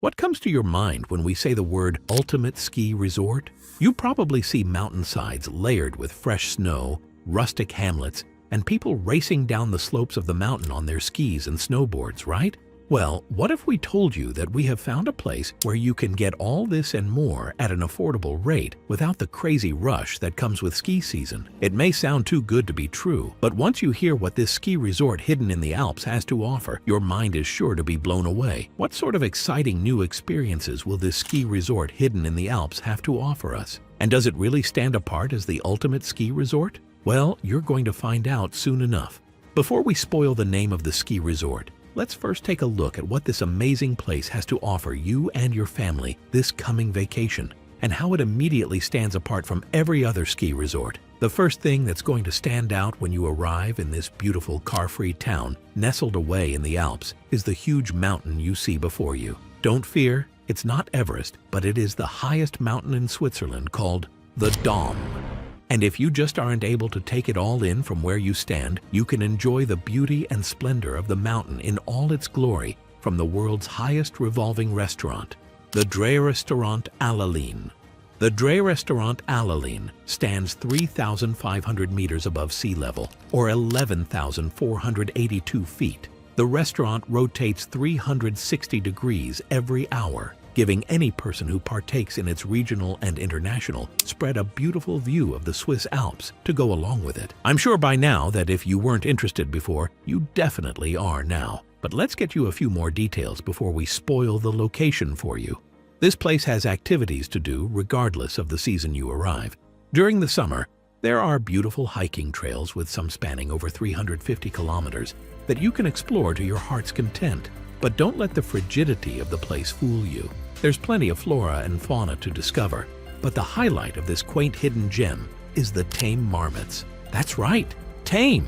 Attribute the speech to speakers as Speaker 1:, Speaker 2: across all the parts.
Speaker 1: What comes to your mind when we say the word ultimate ski resort? You probably see mountainsides layered with fresh snow, rustic hamlets, and people racing down the slopes of the mountain on their skis and snowboards, right? Well, what if we told you that we have found a place where you can get all this and more at an affordable rate without the crazy rush that comes with ski season? It may sound too good to be true, but once you hear what this ski resort hidden in the Alps has to offer, your mind is sure to be blown away. What sort of exciting new experiences will this ski resort hidden in the Alps have to offer us? And does it really stand apart as the ultimate ski resort? Well, you're going to find out soon enough. Before we spoil the name of the ski resort, let's first take a look at what this amazing place has to offer you and your family this coming vacation, and how it immediately stands apart from every other ski resort. The first thing that's going to stand out when you arrive in this beautiful car-free town, nestled away in the Alps, is the huge mountain you see before you. Don't fear, it's not Everest, but it is the highest mountain in Switzerland, called the Dom. And if you just aren't able to take it all in from where you stand, you can enjoy the beauty and splendor of the mountain in all its glory from the world's highest revolving restaurant, the Drehrestaurant Allalin. The Drehrestaurant Allalin stands 3,500 meters above sea level, or 11,482 feet. The restaurant rotates 360 degrees every hour, giving any person who partakes in its regional and international spread a beautiful view of the Swiss Alps to go along with it. I'm sure by now that if you weren't interested before, you definitely are now. But let's get you a few more details before we spoil the location for you. This place has activities to do regardless of the season you arrive. During the summer, there are beautiful hiking trails with some spanning over 350 kilometers that you can explore to your heart's content. But don't let the frigidity of the place fool you. There's plenty of flora and fauna to discover, but the highlight of this quaint hidden gem is the tame marmots. That's right, tame!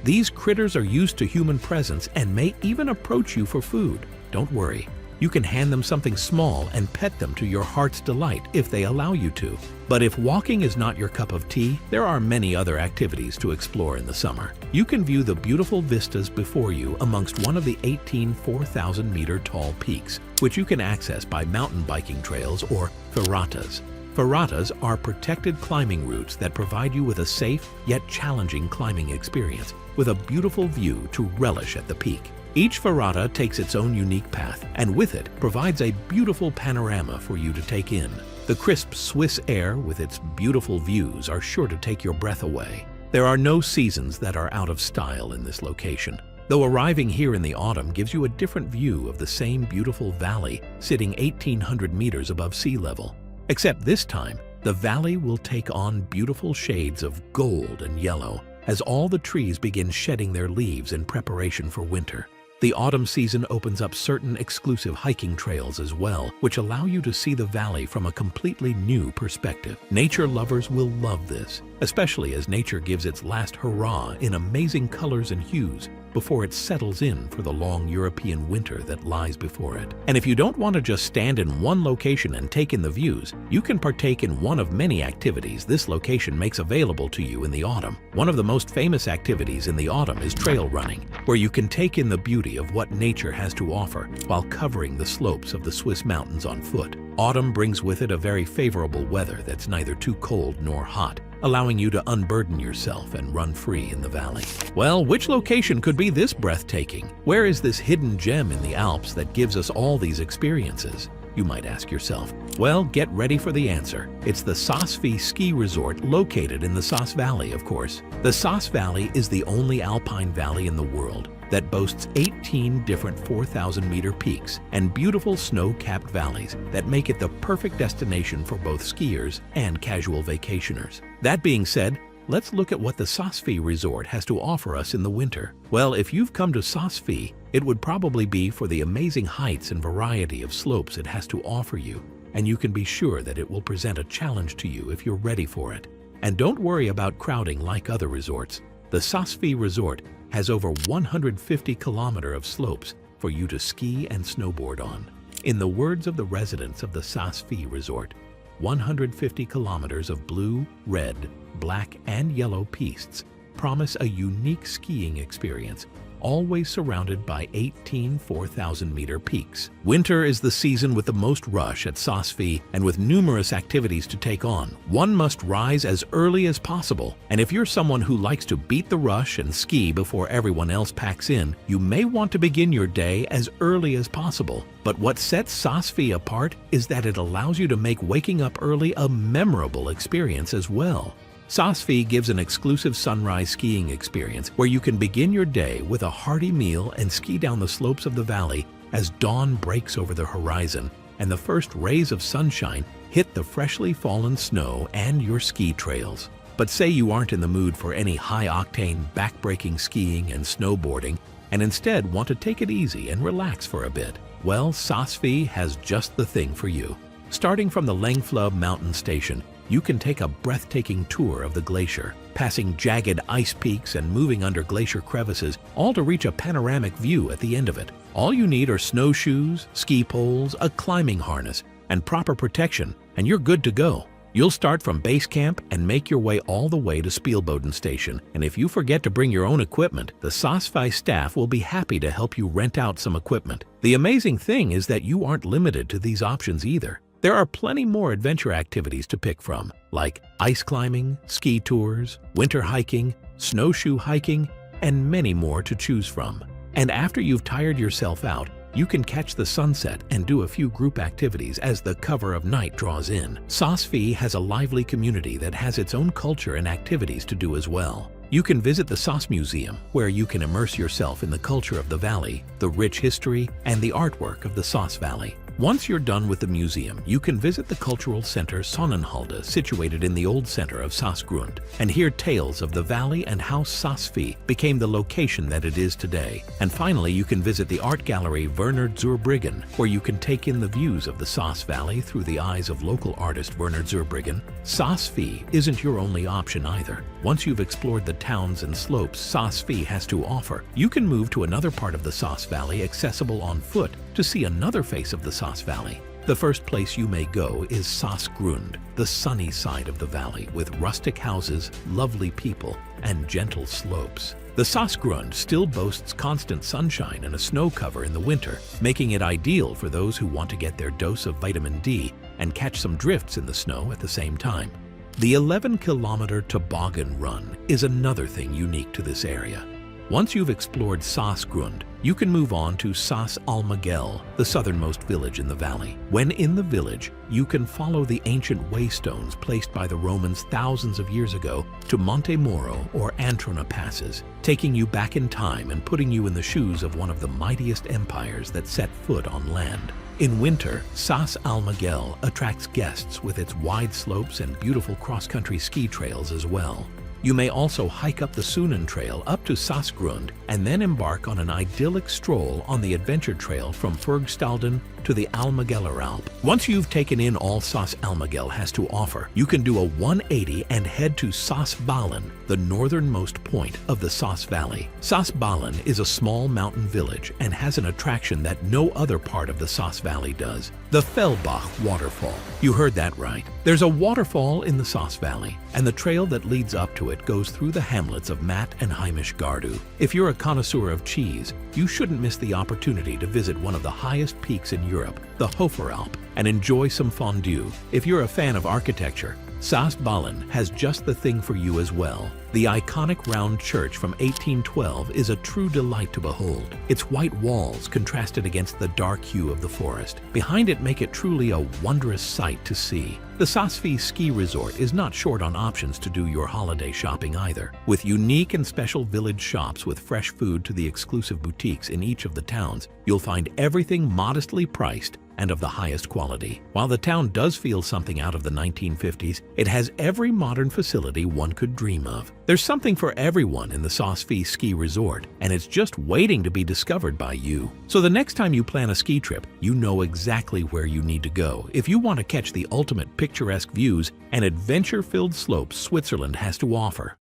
Speaker 1: These critters are used to human presence and may even approach you for food. Don't worry, you can hand them something small and pet them to your heart's delight if they allow you to. But if walking is not your cup of tea, there are many other activities to explore in the summer. You can view the beautiful vistas before you amongst one of the 18 4,000-meter tall peaks, which you can access by mountain biking trails or ferratas. Ferratas are protected climbing routes that provide you with a safe yet challenging climbing experience with a beautiful view to relish at the peak. Each ferrata takes its own unique path, and with it provides a beautiful panorama for you to take in. The crisp Swiss air with its beautiful views are sure to take your breath away. There are no seasons that are out of style in this location, though arriving here in the autumn gives you a different view of the same beautiful valley sitting 1,800 meters above sea level. Except this time, the valley will take on beautiful shades of gold and yellow as all the trees begin shedding their leaves in preparation for winter. The autumn season opens up certain exclusive hiking trails as well, which allow you to see the valley from a completely new perspective. Nature lovers will love this, especially as nature gives its last hurrah in amazing colors and hues before it settles in for the long European winter that lies before it. And if you don't want to just stand in one location and take in the views, you can partake in one of many activities this location makes available to you in the autumn. One of the most famous activities in the autumn is trail running, where you can take in the beauty of what nature has to offer while covering the slopes of the Swiss mountains on foot. Autumn brings with it a very favorable weather that's neither too cold nor hot, allowing you to unburden yourself and run free in the valley. Well, which location could be this breathtaking? Where is this hidden gem in the Alps that gives us all these experiences? You might ask yourself. Well, get ready for the answer. It's the Saas-Fee ski resort located in the Saas Valley, of course. The Saas Valley is the only alpine valley in the world that boasts 18 different 4,000-meter peaks and beautiful snow-capped valleys that make it the perfect destination for both skiers and casual vacationers. That being said, let's look at what the Saas-Fee resort has to offer us in the winter. Well, if you've come to Saas-Fee, it would probably be for the amazing heights and variety of slopes it has to offer you, and you can be sure that it will present a challenge to you if you're ready for it. And don't worry about crowding like other resorts. The Saas-Fee resort has over 150 kilometers of slopes for you to ski and snowboard on. In the words of the residents of the Saas-Fee resort, 150 kilometers of blue, red, black, and yellow pistes promise a unique skiing experience, always surrounded by 18 4,000-meter peaks. Winter is the season with the most rush at Sosfy, and with numerous activities to take on, one must rise as early as possible. And if you're someone who likes to beat the rush and ski before everyone else packs in, you may want to begin your day as early as possible. But what sets Sosfy apart is that it allows you to make waking up early a memorable experience as well. Sosfy gives an exclusive sunrise skiing experience where you can begin your day with a hearty meal and ski down the slopes of the valley as dawn breaks over the horizon and the first rays of sunshine hit the freshly fallen snow and your ski trails. But say you aren't in the mood for any high-octane, back-breaking skiing and snowboarding and instead want to take it easy and relax for a bit. Well, Sosfy has just the thing for you. Starting from the Lengflub mountain station, you can take a breathtaking tour of the glacier, passing jagged ice peaks and moving under glacier crevices, all to reach a panoramic view at the end of it. All you need are snowshoes, ski poles, a climbing harness, and proper protection, and you're good to go. You'll start from base camp and make your way all the way to Spielboden Station, and if you forget to bring your own equipment, the Sosfy staff will be happy to help you rent out some equipment. The amazing thing is that you aren't limited to these options either. There are plenty more adventure activities to pick from, like ice climbing, ski tours, winter hiking, snowshoe hiking, and many more to choose from. And after you've tired yourself out, you can catch the sunset and do a few group activities as the cover of night draws in. Sosfy has a lively community that has its own culture and activities to do as well. You can visit the Sos Museum, where you can immerse yourself in the culture of the valley, the rich history, and the artwork of the Sos Valley. Once you're done with the museum, you can visit the cultural center Sonnenhalde, situated in the old center of Sosgrund, and hear tales of the valley and how Sosfy became the location that it is today. And finally, you can visit the art gallery Werner Zurbriggen, where you can take in the views of the Sos Valley through the eyes of local artist Werner Zurbriggen. Sosfy isn't your only option either. Once you've explored the towns and slopes Sosfy has to offer, you can move to another part of the Sos Valley accessible on foot to see another face of the Sos Valley. The first place you may go is Sosgrund, the sunny side of the valley with rustic houses, lovely people, and gentle slopes. The Sosgrund still boasts constant sunshine and a snow cover in the winter, making it ideal for those who want to get their dose of vitamin D and catch some drifts in the snow at the same time. The 11-kilometer toboggan run is another thing unique to this area. Once you've explored Sosgrund, you can move on to Sos Almagell, the southernmost village in the valley. When in the village, you can follow the ancient waystones placed by the Romans thousands of years ago to Monte Moro or Antrona passes, taking you back in time and putting you in the shoes of one of the mightiest empires that set foot on land. In winter, Sos Almagell attracts guests with its wide slopes and beautiful cross-country ski trails as well. You may also hike up the Sunen Trail up to Sosgrund and then embark on an idyllic stroll on the adventure trail from Furgstalden to the Almagelleralp. Once you've taken in all Sos Almagell has to offer, you can do a 180 and head to Sosballen, the northernmost point of the Sos Valley. Sosballen is a small mountain village and has an attraction that no other part of the Sos Valley does: the Fellbach waterfall. You heard that right. There's a waterfall in the Sos Valley, and the trail that leads up to it goes through the hamlets of Matt and Heimisch Gardu. If you're a connoisseur of cheese, you shouldn't miss the opportunity to visit one of the highest peaks in Europe, the Hoferalp, and enjoy some fondue. If you're a fan of architecture, Sosballen has just the thing for you as well. The iconic round church from 1812 is a true delight to behold. Its white walls contrasted against the dark hue of the forest behind it make it truly a wondrous sight to see. The Sosfy ski resort is not short on options to do your holiday shopping either. With unique and special village shops with fresh food to the exclusive boutiques in each of the towns, you'll find everything modestly priced and of the highest quality. While the town does feel something out of the 1950s, it has every modern facility one could dream of. There's something for everyone in the Sosfy ski resort, and it's just waiting to be discovered by you. So the next time you plan a ski trip, you know exactly where you need to go if you want to catch the ultimate picturesque views and adventure-filled slopes Switzerland has to offer.